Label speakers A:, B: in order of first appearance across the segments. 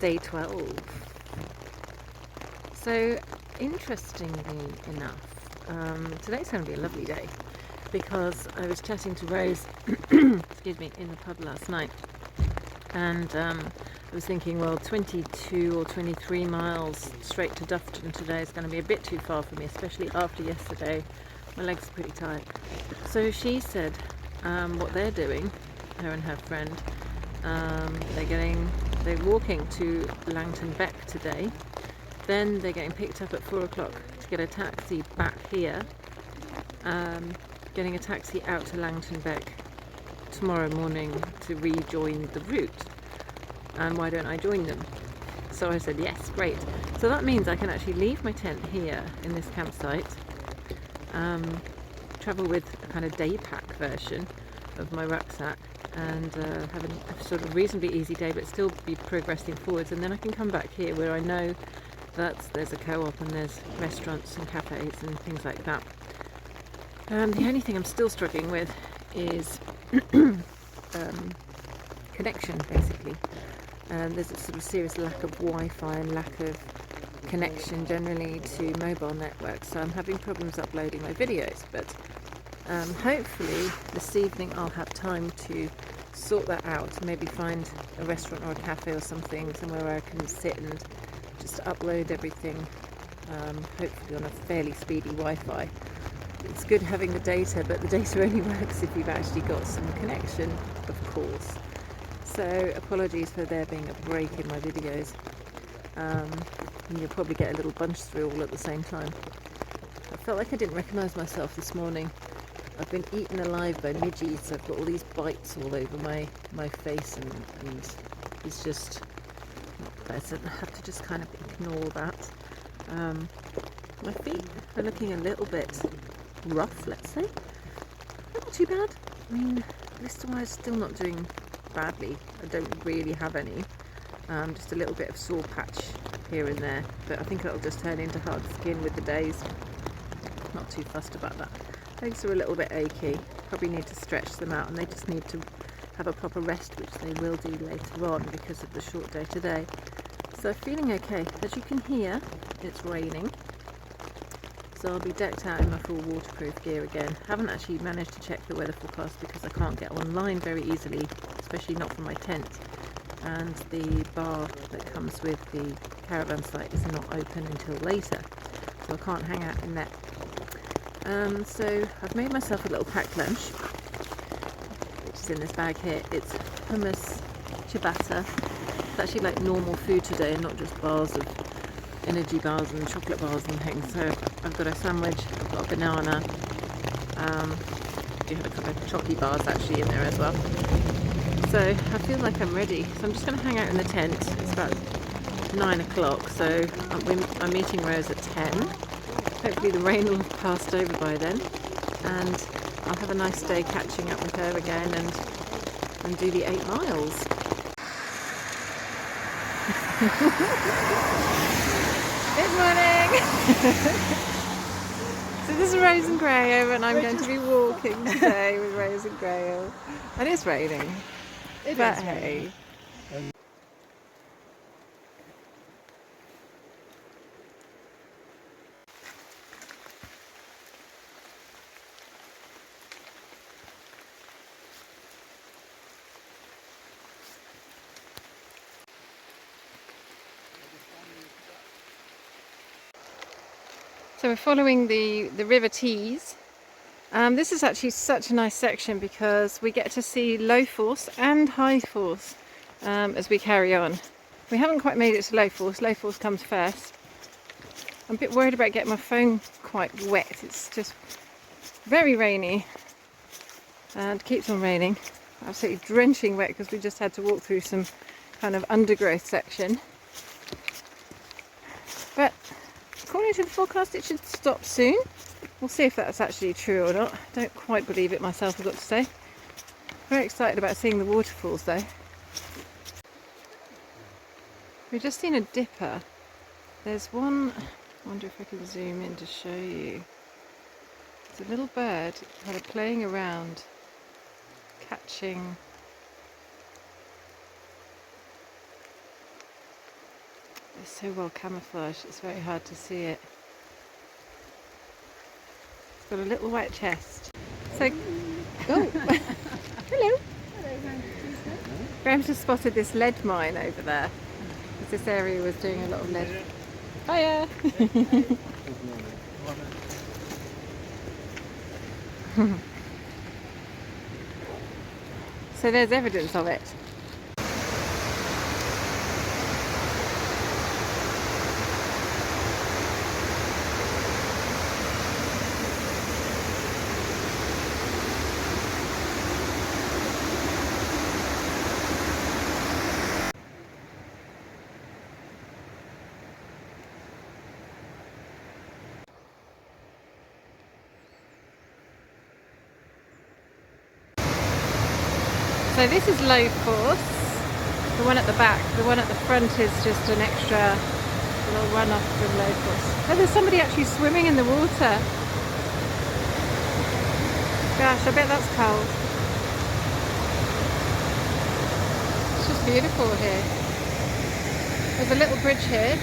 A: day 12. So interestingly enough, today's going to be a lovely day because I was chatting to Rose excuse me, in the pub last night, and I was thinking, well, 22 or 23 miles straight to Dufferton today is going to be a bit too far for me, especially after yesterday. My legs are pretty tired. So she said what they're doing, her and her friend, they're walking to Langdon Beck today. Then they're getting picked up at 4 o'clock to get a taxi back here, getting a taxi out to Langdon Beck tomorrow morning to rejoin the route. And why don't I join them? So I said yes, great. So that means I can actually leave my tent here in this campsite, travel with a kind of day pack version of my rucksack, and have a sort of reasonably easy day, but still be progressing forwards. And then I can come back here where I know that there's a co-op and there's restaurants and cafes and things like that. The only thing I'm still struggling with is connection, basically. There's a sort of serious lack of Wi-Fi and lack of connection generally to mobile networks, so I'm having problems uploading my videos, but hopefully this evening I'll have time to sort that out, maybe find a restaurant or a cafe or something, somewhere where I can sit and just upload everything, hopefully on a fairly speedy Wi-Fi. It's good having the data, but the data only works if you've actually got some connection, of course. So apologies for there being a break in my videos. And you'll probably get a little bunch through all at the same time. I felt like I didn't recognise myself this morning. I've been eaten alive by midges. I've got all these bites all over my face, and it's just not pleasant. I have to just kind of ignore that. My feet are looking a little bit rough, let's say. Not too bad. I mean, blister-wise, still not doing badly. I don't really have any. Just a little bit of sore patch here and there, but I think it'll just turn into hard skin with the days. Not too fussed about that. Legs are a little bit achy. Probably need to stretch them out, and they just need to have a proper rest, which they will do later on because of the short day today. So feeling okay. As you can hear, it's raining. So I'll be decked out in my full waterproof gear again. Haven't actually managed to check the weather forecast because I can't get online very easily, especially not from my tent. And the bar that comes with the caravan site is not open until later, so I can't hang out in there. So I've made myself a little packed lunch, which is in this bag here. It's hummus, ciabatta. It's actually like normal food today and not just bars of energy bars and chocolate bars and things. So I've got a sandwich, I've got a banana, do have a couple of chocolate bars actually in there as well. So I feel like I'm ready. So I'm just going to hang out in the tent. It's about 9 o'clock, so I'm meeting Rose at 10. Hopefully the rain will have passed over by then, and I'll have a nice day catching up with her again and do the 8 miles. Good morning! So this is Rose and Grail, and I'm going to be walking today with Rose and Grail. And it's raining. But hey. So we're following the River Tees. This is actually such a nice section because we get to see low force and high force as we carry on. We haven't quite made it to low force. Low force comes first. I'm a bit worried about getting my phone quite wet. It's just very rainy and keeps on raining. Absolutely drenching wet because we just had to walk through some kind of undergrowth section. But according to the forecast, it should stop soon. We'll see if that's actually true or not. I don't quite believe it myself, I've got to say. Very excited about seeing the waterfalls though. We've just seen a dipper. There's one, I wonder if I can zoom in to show you. It's a little bird kind of playing around, catching It's so well camouflaged, it's very hard to see it. It's got a little white chest. So, oh, hello. Graham's just spotted this lead mine over there, because this area was doing a lot of lead. Hiya! So there's evidence of it. So this is low force, the one at the back. The one at the front is just an extra little run off from low force. Oh, there's somebody actually swimming in the water. Gosh, I bet that's cold. It's just beautiful here. There's a little bridge here.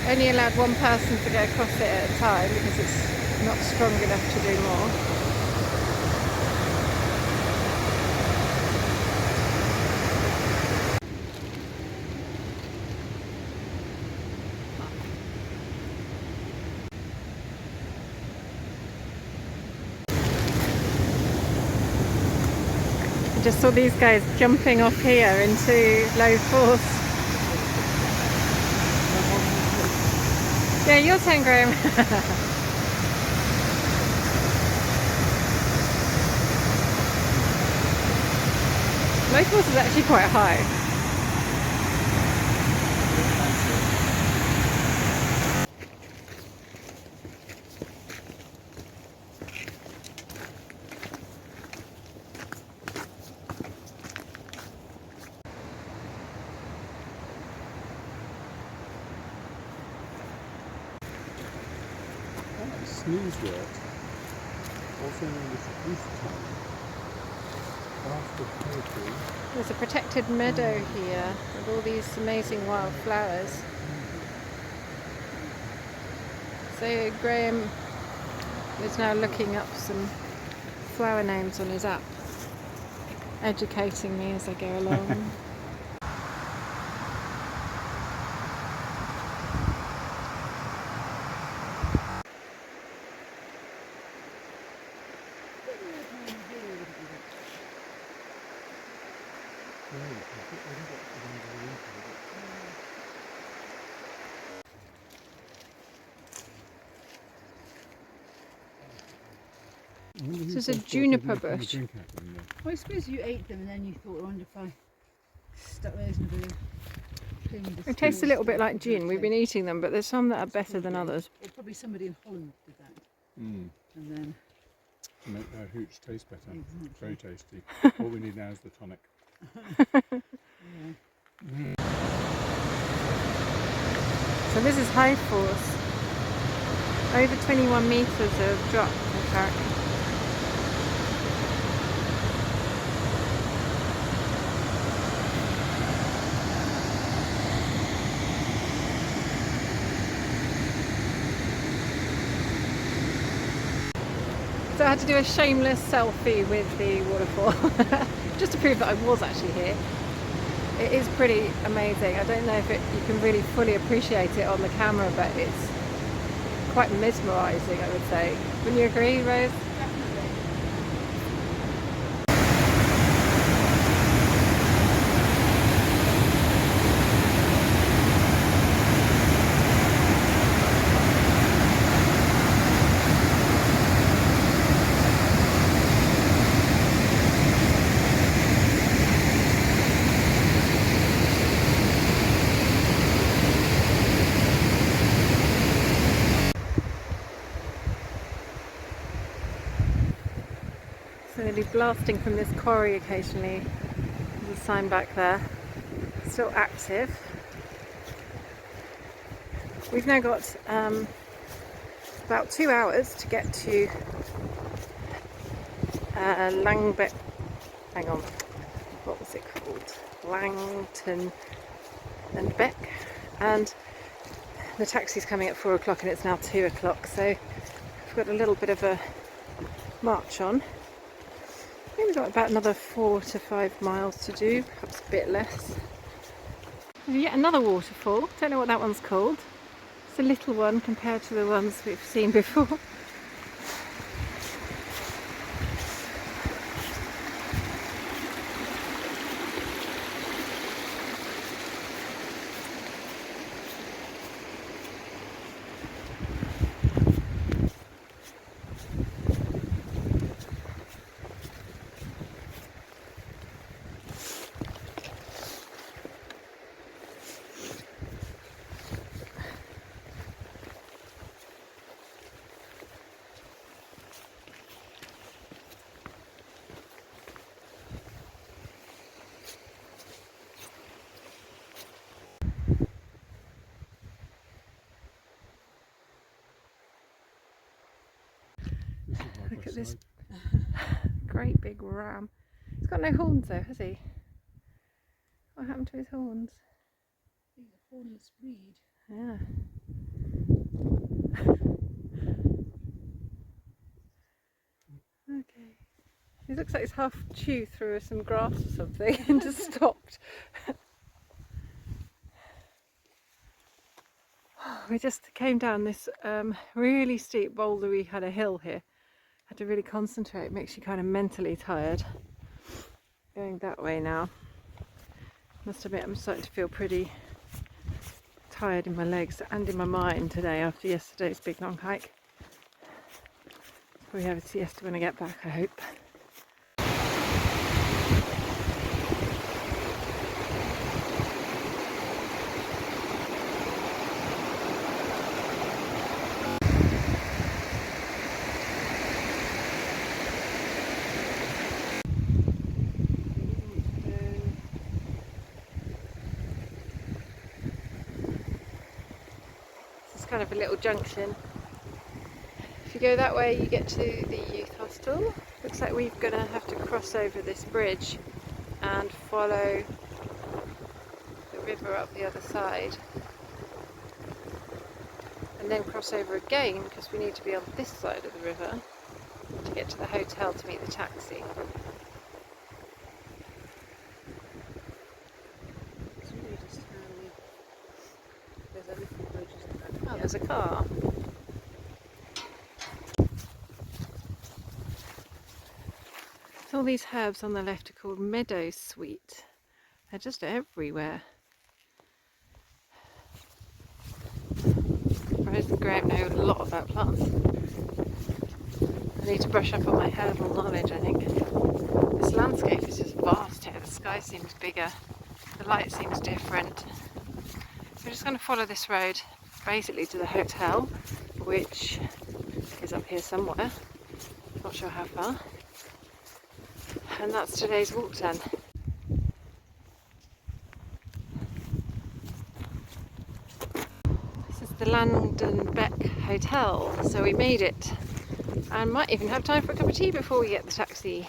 A: Only allowed one person to go across it at a time because it's not strong enough to do more. I just saw these guys jumping off here into low force. Yeah, your turn, Graham. Low force is actually quite high.
B: Sneeze wort, also known as roof tongue, after poetry.
A: There's a protected meadow here with all these amazing wild flowers. So Graham is now looking up some flower names on his app, educating me as I go along. This is a juniper bush.
C: Well, I suppose you ate them and then you thought, I wonder if I stuck those in a bit of
A: It tastes a little bit like gin. We've been eating them, but there's some that are better than others.
C: Or probably somebody in Holland did that.
B: Mm.
C: And then
B: To make their hooch taste better.
C: Exactly.
B: Very tasty. All we need now is the tonic.
A: So this is high force. Over 21 metres of drop apparently. So I had to do a shameless selfie with the waterfall just to prove that I was actually here. It is pretty amazing. I don't know if you can really fully appreciate it on the camera, but it's quite mesmerising, I would say. Wouldn't you agree, Rose? So they'll be blasting from this quarry occasionally. There's a sign back there. Still active. We've now got about 2 hours to get to Langdon. Hang on, what was it called? Langdon Beck. and the taxi's coming at 4 o'clock and it's now 2 o'clock, so we've got a little bit of a march on. Maybe we've got about another 4 to 5 miles to do, perhaps a bit less. There's yet another waterfall, don't know what that one's called. It's a little one compared to the ones we've seen before. Look at this great big ram. He's got no horns though, has he? What happened to his horns?
C: He's a hornless breed.
A: Yeah. Okay. He looks like he's half chewed through some grass or something and just stopped. We just came down this really steep bouldery kind of hill here. Had to really concentrate, makes you kind of mentally tired. Going that way now. Must admit I'm starting to feel pretty tired in my legs and in my mind today after yesterday's big long hike. Probably have a siesta when I get back, I hope. Kind of a little junction. If you go that way you get to the youth hostel. Looks like we're going to have to cross over this bridge and follow the river up the other side and then cross over again because we need to be on this side of the river to get to the hotel to meet the taxi. Oh, there's a car. So all these herbs on the left are called Meadows sweet. They're just everywhere. Rose and Graham know a lot about plants. I need to brush up on my herbal knowledge, I think. This landscape is just vast here. The sky seems bigger. The light seems different. We're just going to follow this road basically to the hotel, which is up here somewhere, not sure how far, and that's today's walk then. This is the Langdon Beck hotel, so we made it and might even have time for a cup of tea before we get the taxi.